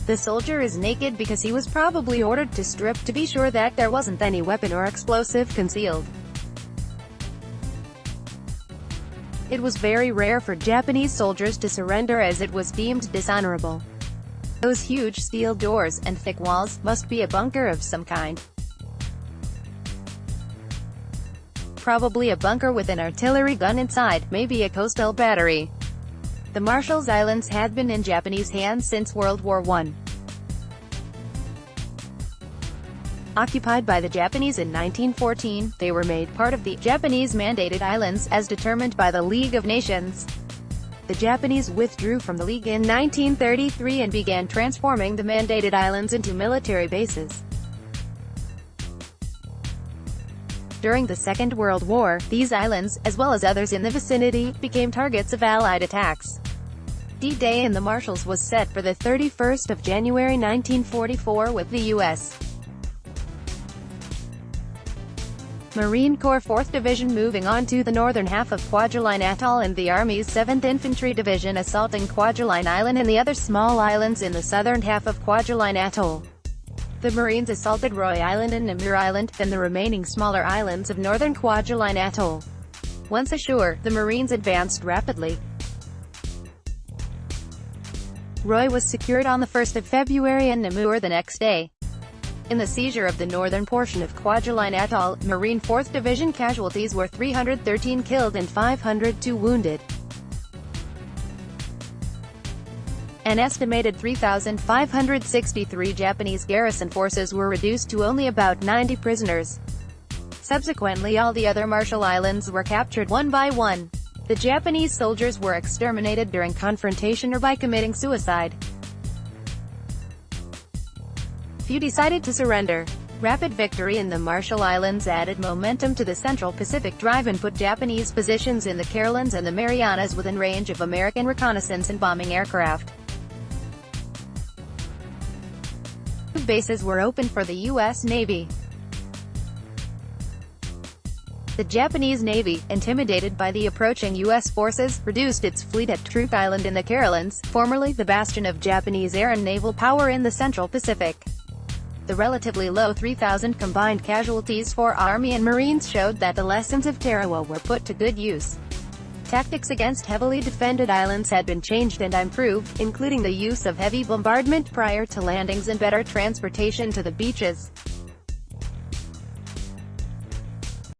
The soldier is naked because he was probably ordered to strip to be sure that there wasn't any weapon or explosive concealed. It was very rare for Japanese soldiers to surrender as it was deemed dishonorable. Those huge steel doors and thick walls must be a bunker of some kind. Probably a bunker with an artillery gun inside, maybe a coastal battery. The Marshall Islands had been in Japanese hands since World War I. Occupied by the Japanese in 1914, they were made part of the Japanese Mandated Islands, as determined by the League of Nations. The Japanese withdrew from the League in 1933 and began transforming the Mandated Islands into military bases. During the Second World War, these islands, as well as others in the vicinity, became targets of Allied attacks. D-Day in the Marshalls was set for the 31st of January 1944 with the U.S. Marine Corps 4th Division moving on to the northern half of Kwajalein Atoll and the Army's 7th Infantry Division assaulting Kwajalein Island and the other small islands in the southern half of Kwajalein Atoll. The Marines assaulted Roy Island and Namur Island, then the remaining smaller islands of northern Kwajalein Atoll. Once ashore, the Marines advanced rapidly. Roy was secured on the 1st of February and Namur the next day. In the seizure of the northern portion of Kwajalein Atoll, Marine 4th Division casualties were 313 killed and 502 wounded. An estimated 3,563 Japanese garrison forces were reduced to only about 90 prisoners. Subsequently, all the other Marshall Islands were captured one by one. The Japanese soldiers were exterminated during confrontation or by committing suicide. Few decided to surrender. Rapid victory in the Marshall Islands added momentum to the Central Pacific Drive and put Japanese positions in the Carolines and the Marianas within range of American reconnaissance and bombing aircraft. Bases were open for the U.S. Navy. The Japanese Navy, intimidated by the approaching U.S. forces, reduced its fleet at Truk Island in the Carolines, formerly the bastion of Japanese air and naval power in the Central Pacific. The relatively low 3,000 combined casualties for Army and Marines showed that the lessons of Tarawa were put to good use. Tactics against heavily defended islands had been changed and improved, including the use of heavy bombardment prior to landings and better transportation to the beaches.